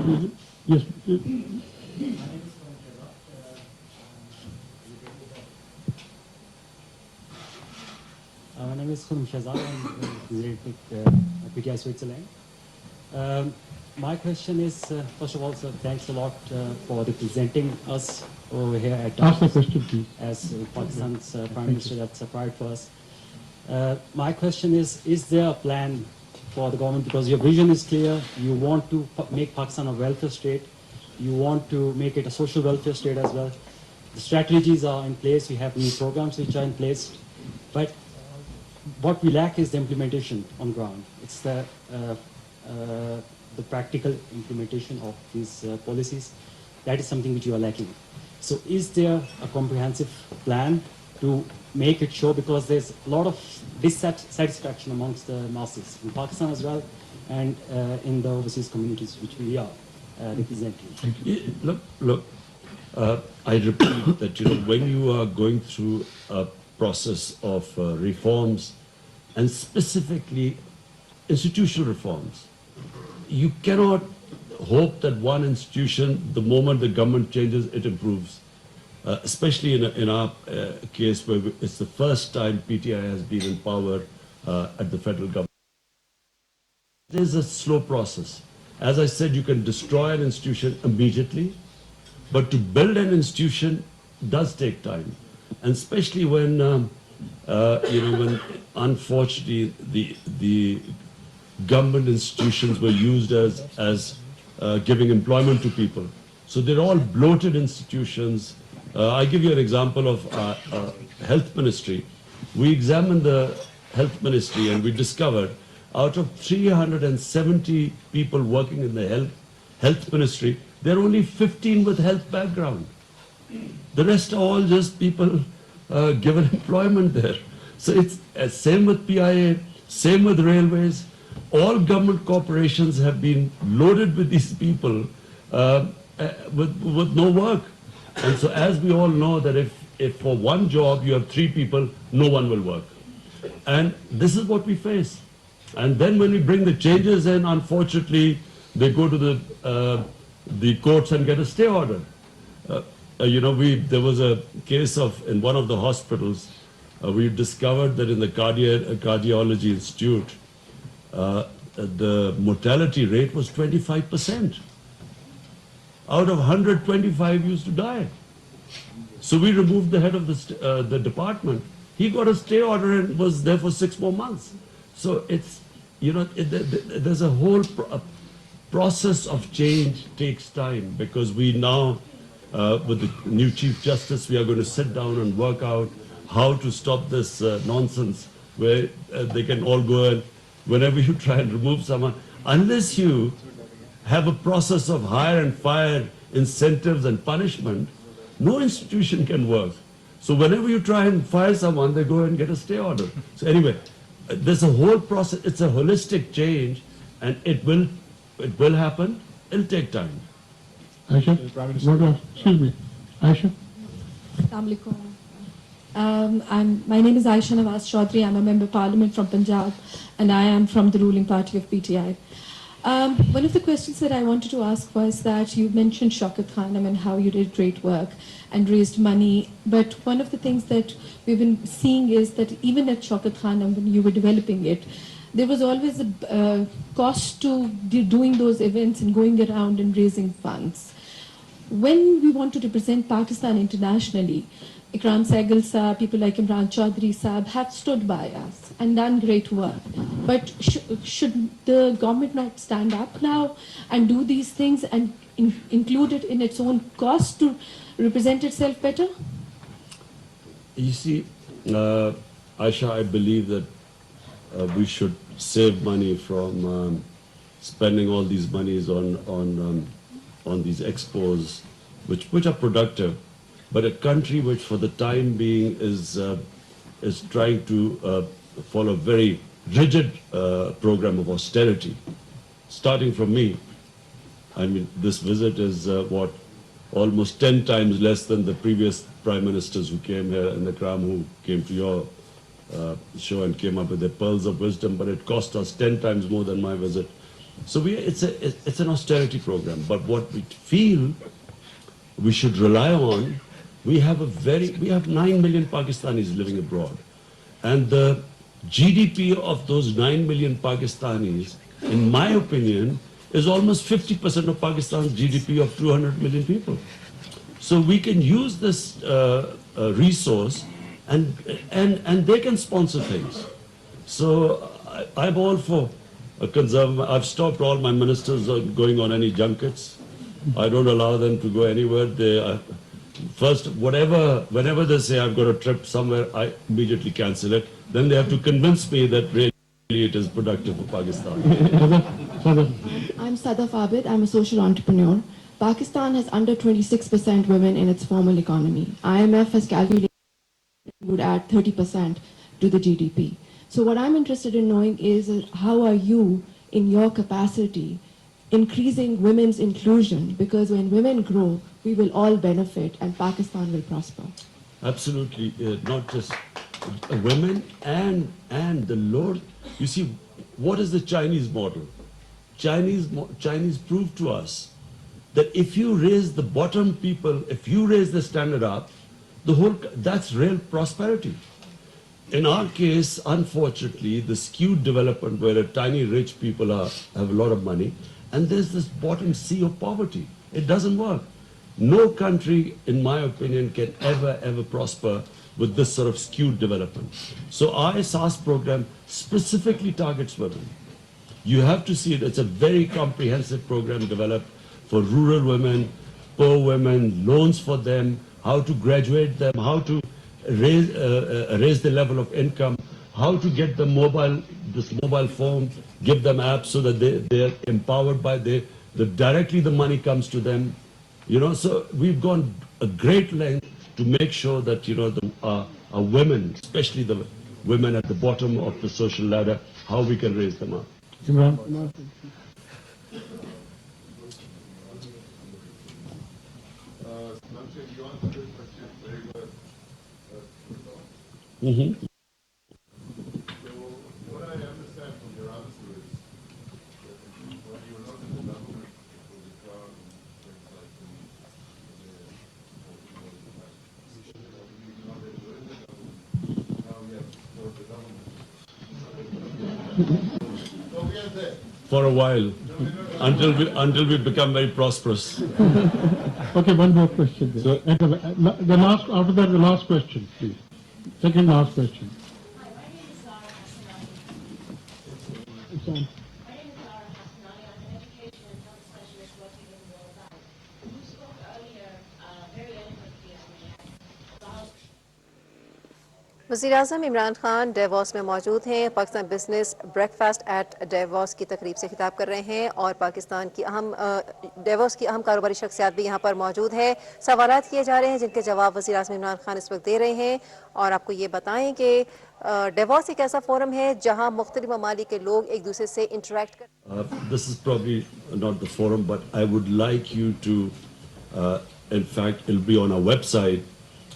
Yes. My name is Khurm Shahzad. I'm related with PTI Switzerland. My question is, first of all, sir, thanks a lot for representing us over here at Ask the Davos question, please. as Pakistan's Prime Minister. That's a pride for us. My question is there a plan for the government? Because your vision is clear. You want to make Pakistan a welfare state. You want to make it a social welfare state as well. The strategies are in place. We have new programs which are in place. But what we lack is the implementation on ground. It's the practical implementation of these policies. That is something which you are lacking. So is there a comprehensive plan to make it show? Because there's a lot of dissatisfaction amongst the masses in Pakistan as well, and in the overseas communities which we are representing. Look, I repeat that when you are going through a process of reforms, and specifically institutional reforms, you cannot hope that one institution, the moment the government changes, it improves. Especially in our case, where it's the first time PTI has been in power at the federal government. It is a slow process. As I said, you can destroy an institution immediately, but to build an institution does take time, and especially when when unfortunately the government institutions were used as giving employment to people. So they're all bloated institutions. I give you an example of health ministry. We examined the health ministry and we discovered out of 370 people working in the health ministry, there are only 15 with health background. The rest are all just people given employment there. So it's same with PIA, same with railways. All government corporations have been loaded with these people with no work. And so as we all know that if for one job you have 3 people, no one will work. And this is what we face. And then when we bring the changes in, unfortunately, they go to the courts and get a stay order. There was a case in one of the hospitals, we discovered that in the cardiology institute, the mortality rate was 25%. Out of 125 used to die. So we removed the head of the department. He got a stay order and was there for 6 more months. So it's, there's a whole process of change takes time, because we now, with the new Chief Justice, we are going to sit down and work out how to stop this nonsense where they can all go and whenever you try and remove someone, unless you have a process of hire and fire, incentives and punishment, no institution can work. So whenever you try and fire someone, they go and get a stay order. So anyway, there's a whole process. It's a holistic change, and it will happen. It'll take time. Aisha, excuse me. Aisha. Assalamu alaikum. My name is Aisha Nawaz Chaudhry. I'm a member of Parliament from Punjab, and I am from the ruling party of PTI. One of the questions that I wanted to ask was that you mentioned Shaukat Khan and how you did great work and raised money. But one of the things that we've been seeing is that even at Shaukat Khan, when you were developing it, there was always a cost to doing those events and going around and raising funds. When we want to represent Pakistan internationally, Ikram Sehgal Saab, people like Imran Chaudhry Saab have stood by us and done great work. But should the government not stand up now and do these things and include it in its own cost to represent itself better? You see, Aisha, I believe that we should save money from spending all these monies on these expos, which are productive. But a country which for the time being is trying to follow a very rigid program of austerity, starting from me. I mean, this visit is almost 10 times less than the previous prime ministers who came here, and the Ikram who came to your show and came up with their pearls of wisdom, but it cost us 10 times more than my visit. So it's an austerity program. But what we feel we should rely on, we have 9 million Pakistanis living abroad. And the GDP of those 9 million Pakistanis, in my opinion, is almost 50% of Pakistan's GDP of 200 million people. So we can use this resource and they can sponsor things. So I'm all for a conservative. I've stopped all my ministers going on any junkets. I don't allow them to go anywhere. They first, whenever they say I've got a trip somewhere, I immediately cancel it. Then they have to convince me that really it is productive for Pakistan. I'm Sadaf Abid. I'm a social entrepreneur. Pakistan has under 26% women in its formal economy. IMF has calculated it would add 30% to the GDP. So what I'm interested in knowing is how are you, in your capacity, increasing women's inclusion? Because when women grow, we will all benefit and Pakistan will prosper. Absolutely, not just women and the Lord. You see, what is the Chinese model? Chinese proved to us that if you raise the bottom people, if you raise the standard up, that's real prosperity. In our case, unfortunately, the skewed development where a tiny rich people have a lot of money, and there's this bottom sea of poverty. It doesn't work. No country, in my opinion, can ever prosper with this sort of skewed development. So our SAS program specifically targets women. You have to see it. It's a very comprehensive program developed for rural women, poor women, loans for them, how to graduate them, how to raise the level of income, how to get them this mobile phone, give them apps so that they're empowered by directly the money comes to them. So we've gone a great length to make sure that, our women, especially the women at the bottom of the social ladder, how we can raise them up. Imran? Mm-hmm. So what I understand from your answer is that when you were not in the government, it was a crowd and things like now we have to support the government. So we are there. For a while, until we become very prosperous. Okay, one more question. So, after that, the last question, please. Second last question. Hi, my name is Zara Hassanani. It's on. My name is Zara Hassanani. I'm an education and health specialist working in the World Bank. You spoke earlier very eloquently about वज़ीर-ए-आज़म Imran Khan DeVos में मौजूद हैं। Pakistan business breakfast at Davos की तकरीब से खिताब कर रहे हैं और पाकिस्तान की डेवोस की अहम कारोबारी शख्सियात भी यहाँ पर मौजूद है। सवालात किए जा रहे हैं जिनके जवाब वज़ीर-ए-आज़म इमरान खान इस वक्त दे रहे हैं। और आपको ये बताएं कि डेवोस एक ऐसा फोरम है जहाँ मुख्तलिफ ममालिक के लोग एक दूसरे से इंटरेक्ट कर This is probably not the forum, but I would like you to, in fact, it'll be on our website.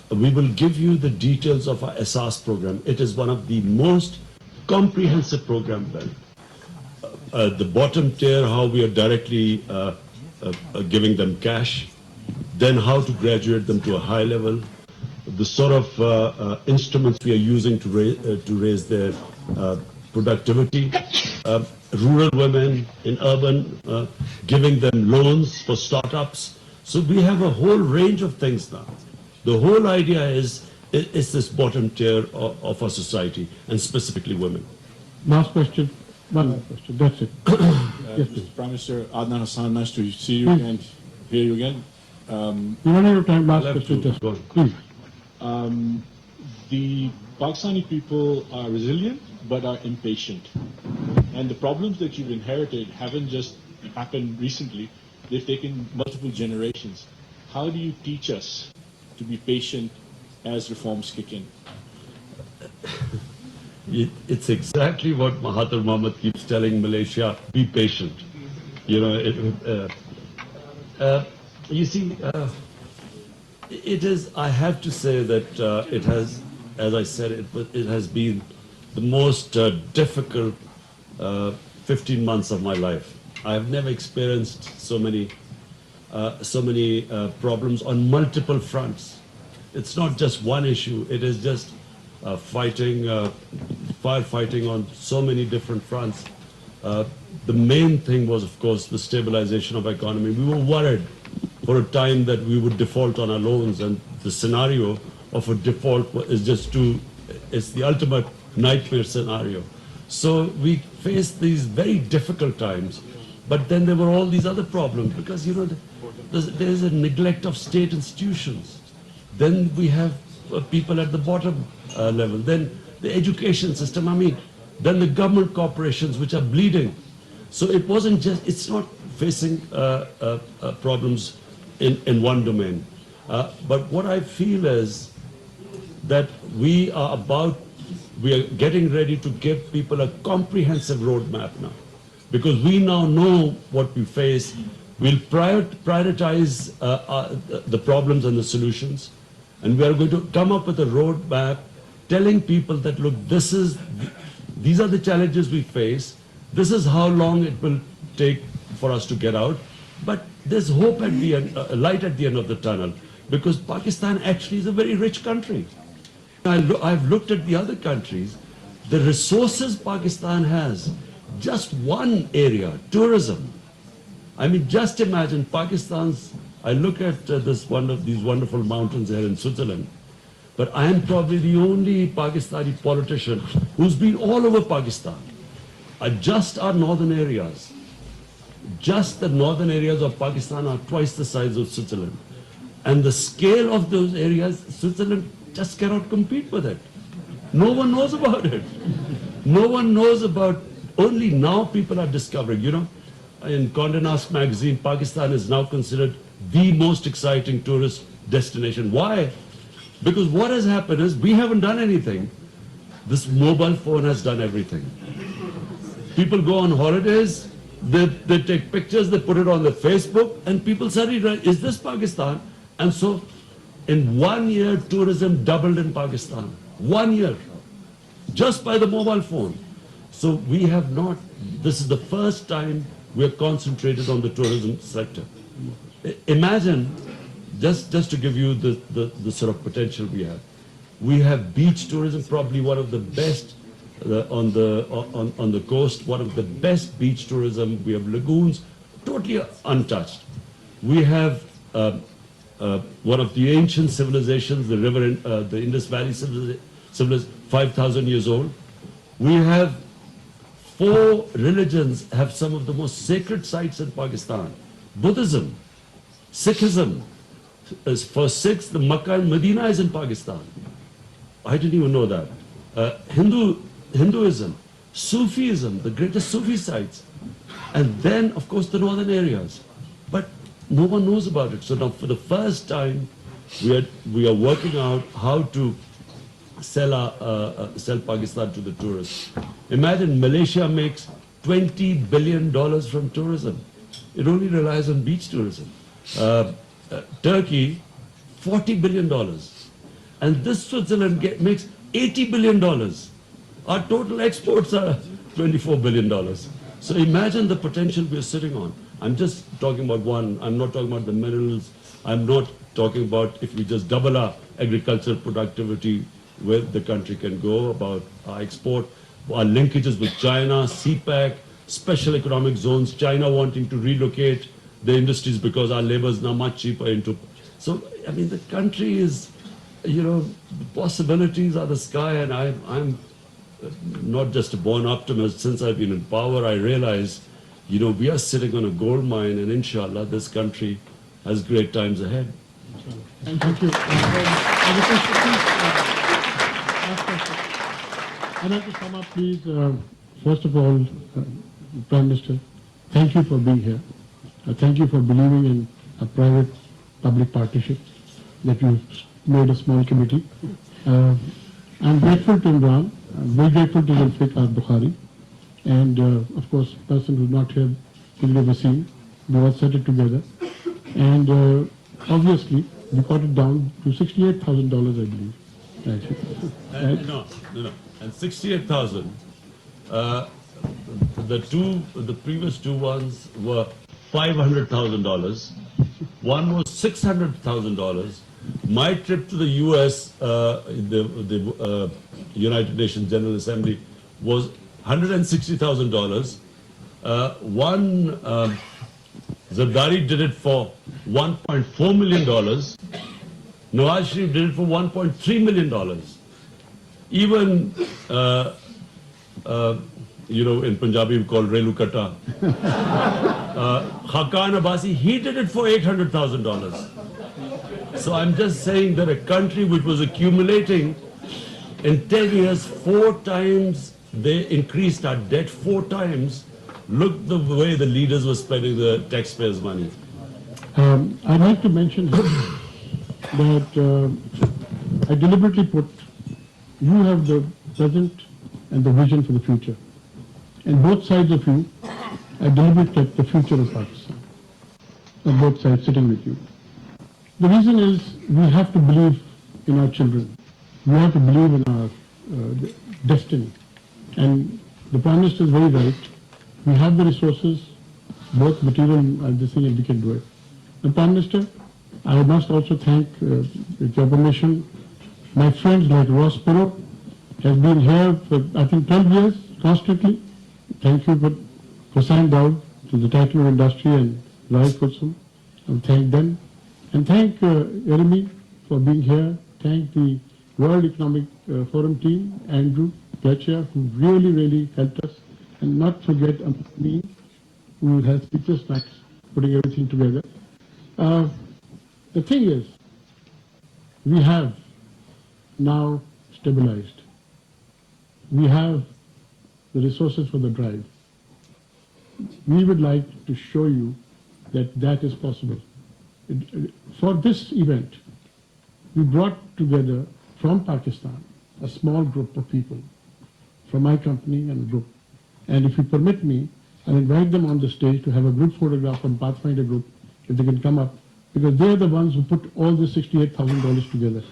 We will give you the details of our SAS program. It is one of the most comprehensive programs. The bottom tier, how we are directly giving them cash, then how to graduate them to a high level, the sort of instruments we are using to raise their productivity, rural women in urban, giving them loans for startups. So we have a whole range of things now. The whole idea is this bottom tier of our society, and specifically women. Last question. One last question. That's it. Yes, please. Prime Minister Adnan Hassan, nice to see you and hear you again. You don't have time. Last I'll have question. to Just go. please. The Pakistani people are resilient but are impatient. And the problems that you've inherited haven't just happened recently. They've taken multiple generations. How do you teach us to be patient as reforms kick in? It's exactly what Mahathir Mohamad keeps telling Malaysia: be patient. You know, you see, it is. I have to say that it has, as I said, it has been the most difficult 15 months of my life. I've never experienced so many problems on multiple fronts. It's not just one issue. It is just firefighting on so many different fronts. The main thing was, of course, the stabilization of economy. We were worried for a time that we would default on our loans, and the scenario of a default is just it's the ultimate nightmare scenario. So we faced these very difficult times, but then there were all these other problems because, there's a neglect of state institutions. Then we have people at the bottom level. Then the education system, then the government corporations which are bleeding. So it wasn't just, it's not facing problems in one domain. But what I feel is that we are getting ready to give people a comprehensive roadmap now. Because we now know what we face. We'll prioritize the problems and the solutions. And we are going to come up with a roadmap telling people that, look, these are the challenges we face. This is how long it will take for us to get out. But there's hope at the end, light at the end of the tunnel, because Pakistan actually is a very rich country. I've looked at the other countries, the resources Pakistan has, just one area, tourism. Just imagine Pakistan's, I look at these wonderful mountains here in Switzerland, but I am probably the only Pakistani politician who's been all over Pakistan. Just our northern areas. Just the northern areas of Pakistan are twice the size of Switzerland. And the scale of those areas, Switzerland just cannot compete with it. No one knows about it. No one knows about, only now people are discovering, in Condé Nast magazine, Pakistan is now considered the most exciting tourist destination. Why? Because what has happened is we haven't done anything. This mobile phone has done everything. People go on holidays, they take pictures, they put it on their Facebook, and people suddenly realize, is this Pakistan? And so in 1 year, tourism doubled in Pakistan. 1 year. Just by the mobile phone. So we have not, this is the first time we are concentrated on the tourism sector. Imagine, just to give you the sort of potential we have beach tourism, probably one of the best on the coast, one of the best beach tourism. We have lagoons, totally untouched. We have one of the ancient civilizations, the Indus Valley civilization, 5,000 years old. We have 4 religions have some of the most sacred sites in Pakistan. Buddhism, Sikhism. For Sikhs, the Makkah and Medina is in Pakistan. I didn't even know that. Hinduism, Sufism, the greatest Sufi sites. And then, of course, the northern areas. But no one knows about it. So now, for the first time, we are working out how to sell Pakistan to the tourists. Imagine Malaysia makes $20 billion from tourism. It only relies on beach tourism. Turkey, $40 billion. And this Switzerland makes $80 billion. Our total exports are $24 billion. So imagine the potential we're sitting on. I'm just talking about one. I'm not talking about the minerals. I'm not talking about if we just double our agricultural productivity, where the country can go, about our export, our linkages with China, CPEC, special economic zones, China wanting to relocate the industries because our labor is now much cheaper into. So, the country is, the possibilities are the sky, and I'm not just a born optimist. Since I've been in power, I realize, we are sitting on a gold mine, and inshallah, this country has great times ahead. Thank you. I'd like to sum up, please. First of all, Prime Minister, thank you for being here. Thank you for believing in a private-public partnership that you made a small committee. I'm grateful to Imran. I'm very grateful to Zulfikar Bukhari. And, of course, the person who's not here, Kildare Wasim. We all set it together. And obviously, we got it down to $68,000, I believe. Right. No. And 68,000, The previous two ones were $500,000. One was $600,000. My trip to the U.S., the United Nations General Assembly, was $160,000. One Zardari did it for $1.4 million. Nawaz Sharif did it for $1.3 million. Even, in Punjabi we call Relu Kata. Hakan Abbasi, he did it for $800,000. So I'm just saying that a country which was accumulating in 10 years, 4 times they increased our debt 4 times. Look the way the leaders were spending the taxpayers' money. I'd like to mention that I deliberately put, you have the present and the vision for the future. And both sides of you, I deliberately kept the future of Pakistan. On both sides sitting with you. The reason is we have to believe in our children. We have to believe in our destiny. And the Prime Minister is very right. We have the resources, both material and this thing, and we can do it. The Prime Minister, I must also thank, with your permission, my friends like Ross Perot has been here for, I think, 12 years, constantly. Thank you for signing down to the title industry and Rai Kulsum. And thank them. And thank Jeremy for being here. Thank the World Economic Forum team, Andrew Fletcher, who really, really helped us. And not forget me, who has feature snacks, putting everything together. The thing is, we have now stabilized. We have the resources for the drive. We would like to show you that that is possible. For this event, we brought together from Pakistan a small group of people from my company and a group. And if you permit me, I'll invite them on the stage to have a group photograph from Pathfinder Group, if they can come up, because they're the ones who put all the $68,000 together.